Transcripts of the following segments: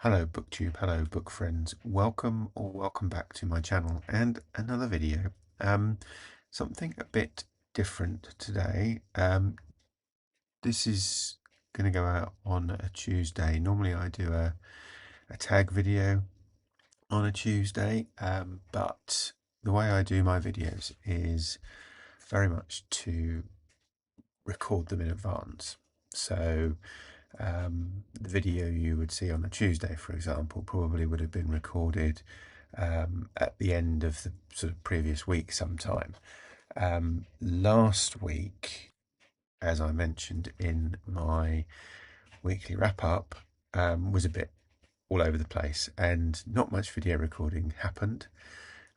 Hello booktube, hello book friends, welcome back to my channel and another video. Something a bit different today. This is going to go out on a Tuesday. Normally I do a tag video on a Tuesday, but the way I do my videos is very much to record them in advance. So the video you would see on a Tuesday, for example, probably would have been recorded at the end of the sort of previous week sometime. Last week, as I mentioned in my weekly wrap up, was a bit all over the place and not much video recording happened.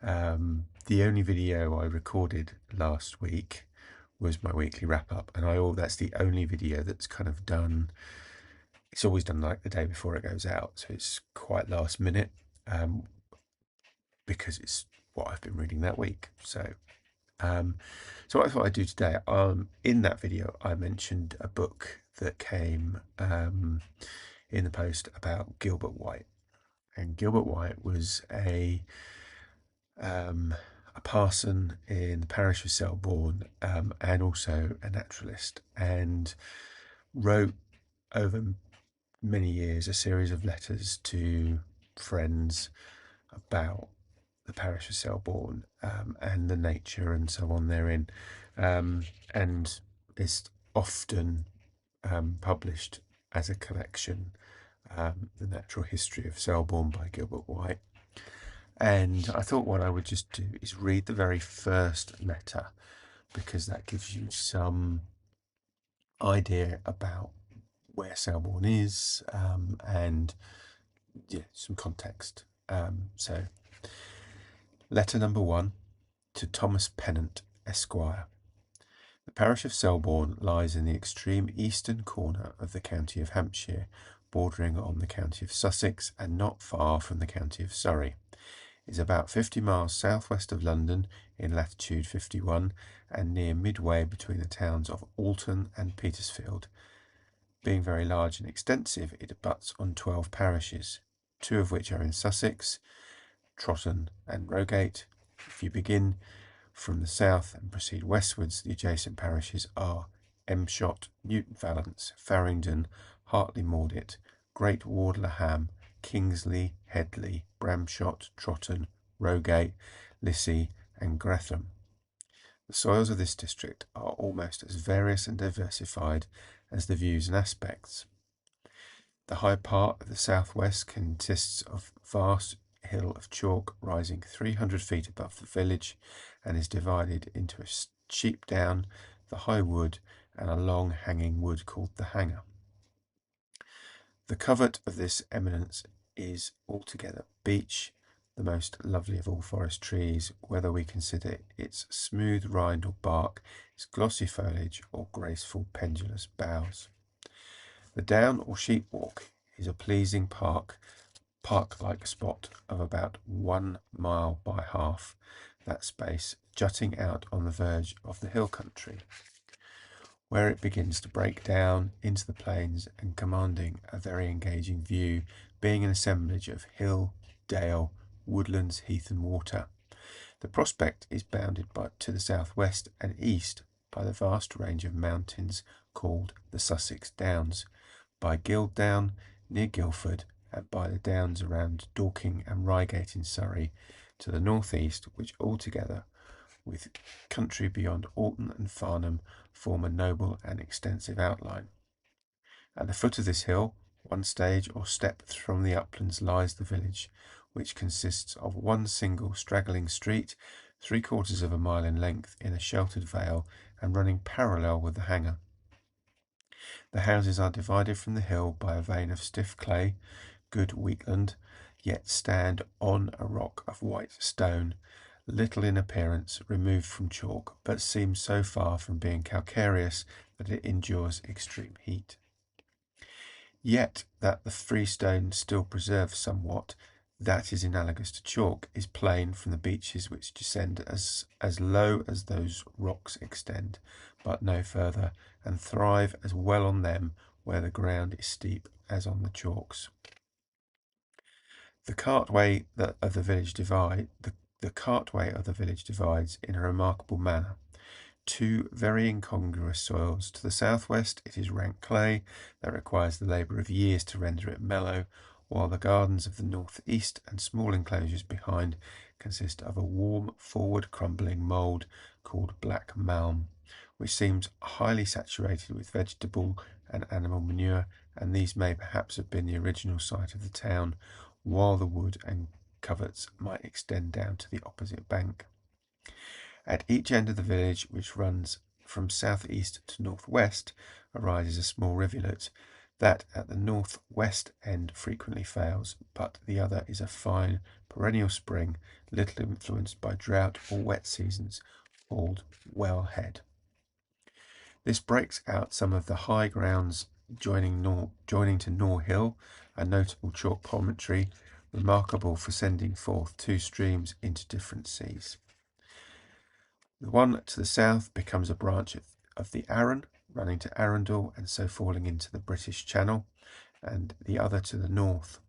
The only video I recorded last week was my weekly wrap up, and that's the only video that's kind of done. It's always done like the day before it goes out, so it's quite last minute, because it's what I've been reading that week. So what I thought I'd do today, in that video I mentioned a book that came in the post about Gilbert White, and Gilbert White was a parson in the parish of Selborne, and also a naturalist, and wrote over many years a series of letters to friends about the parish of Selborne, and the nature and so on therein, and is often published as a collection, the Natural History of Selborne by Gilbert White. And I thought what I would just do is read the very first letter, because that gives you some idea about where Selborne is, and some context. So, letter number 1 to Thomas Pennant, Esquire. The parish of Selborne lies in the extreme eastern corner of the county of Hampshire, bordering on the county of Sussex and not far from the county of Surrey. It is about 50 miles southwest of London in latitude 51 and near midway between the towns of Alton and Petersfield. Being very large and extensive, it abuts on 12 parishes, 2 of which are in Sussex, Trotton and Rogate. If you begin from the south and proceed westwards, the adjacent parishes are Emshot, Newton Valence, Farringdon, Hartley Mauldit, Great Wardleham, Kingsley, Headley, Bramshot, Trotton, Rogate, Lissey and Gretham. The soils of this district are almost as various and diversified as the views and aspects. The high part of the southwest consists of vast hill of chalk rising 300 feet above the village, and is divided into a sheep down, the high wood, and a long hanging wood called the Hanger. The covert of this eminence is altogether beech, the most lovely of all forest trees, whether we consider its smooth rind or bark, its glossy foliage, or graceful pendulous boughs. The down or sheep walk is a pleasing park-like spot of about 1 mile by half that space, jutting out on the verge of the hill country, where it begins to break down into the plains and commanding a very engaging view, being an assemblage of hill, dale, woodlands, heath and water. The prospect is bounded to the southwest and east by the vast range of mountains called the Sussex Downs, by Guilddown near Guildford, and by the downs around Dorking and Reigate in Surrey to the northeast, which altogether, with country beyond Alton and Farnham, form a noble and extensive outline. At the foot of this hill, 1 stage or step from the uplands, lies the village, which consists of 1 single straggling street, 3/4 of a mile in length, in a sheltered vale, and running parallel with the Hanger. The houses are divided from the hill by a vein of stiff clay, good wheatland, yet stand on a rock of white stone, little in appearance, removed from chalk, but seems so far from being calcareous that it endures extreme heat. Yet that the freestone still preserves somewhat that is analogous to chalk is plain from the beaches which descend as low as those rocks extend, but no further, and thrive as well on them where the ground is steep as on the chalks. The cartway of the village divides in a remarkable manner. Two very incongruous soils. To the southwest, it is rank clay that requires the labour of years to render it mellow, while the gardens of the northeast and small enclosures behind consist of a warm, forward crumbling mould called black malm, which seems highly saturated with vegetable and animal manure, and these may perhaps have been the original site of the town, while the wood and coverts might extend down to the opposite bank. At each end of the village, which runs from southeast to northwest, arises a small rivulet that at the northwest end frequently fails, but the other is a fine perennial spring, little influenced by drought or wet seasons, called Wellhead. This breaks out some of the high grounds joining to Nor Hill, a notable chalk promontory, remarkable for sending forth two streams into different seas. The one to the south becomes a branch of the Arun, running to Arundel and so falling into the British Channel, and the other to the north.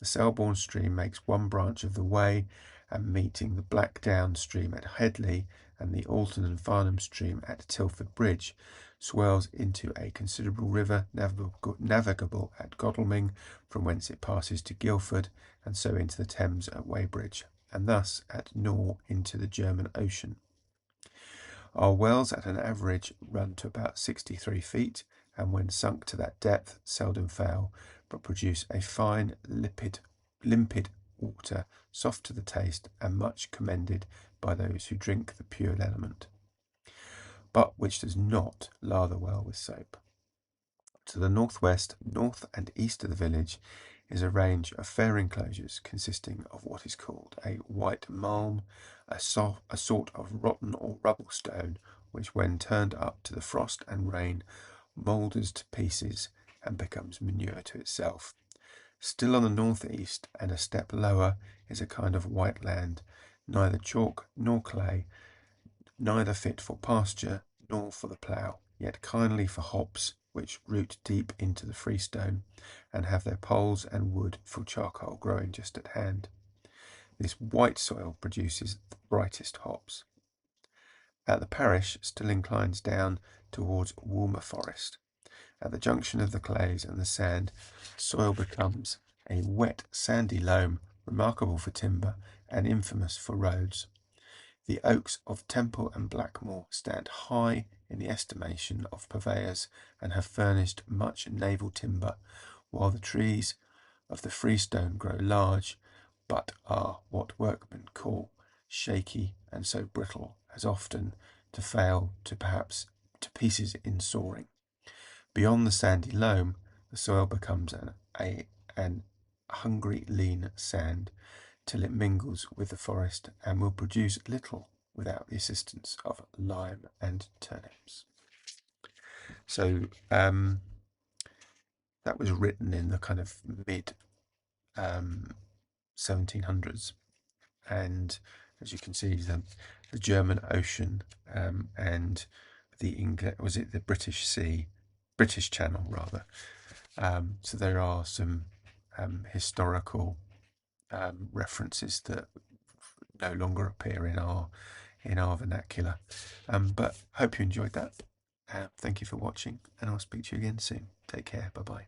The Selborne stream makes one branch of the Wey, and meeting the Blackdown stream at Headley and the Alton and Farnham stream at Tilford Bridge, swells into a considerable river navigable at Godalming, from whence it passes to Guildford, and so into the Thames at Weybridge, and thus at Nor into the German Ocean. Our wells at an average run to about 63 feet, and when sunk to that depth seldom fail, but produce a fine, limpid water, soft to the taste, and much commended by those who drink the pure element, but which does not lather well with soap. To the northwest, north and east of the village is a range of fair enclosures consisting of what is called a white malm, a sort of rotten or rubble stone, which when turned up to the frost and rain moulders to pieces and becomes manure to itself. Still on the northeast and a step lower is a kind of white land, neither chalk nor clay, neither fit for pasture nor for the plough, yet kindly for hops, which root deep into the freestone, and have their poles and wood for charcoal growing just at hand. This white soil produces the brightest hops. At the parish still inclines down towards warmer forest. At the junction of the clays and the sand, soil becomes a wet sandy loam, remarkable for timber and infamous for roads. The oaks of Temple and Blackmore stand high in the estimation of purveyors and have furnished much naval timber, while the trees of the freestone grow large, but are what workmen call shaky, and so brittle as often to fail perhaps to pieces in sawing. Beyond the sandy loam, the soil becomes an hungry lean sand, till it mingles with the forest and will produce little without the assistance of lime and turnips. So that was written in the kind of mid 1700s, and as you can see, the German Ocean and the British Channel rather. So there are some historical references that no longer appear in our vernacular. But hope you enjoyed that. Thank you for watching, and I'll speak to you again soon. Take care. Bye bye.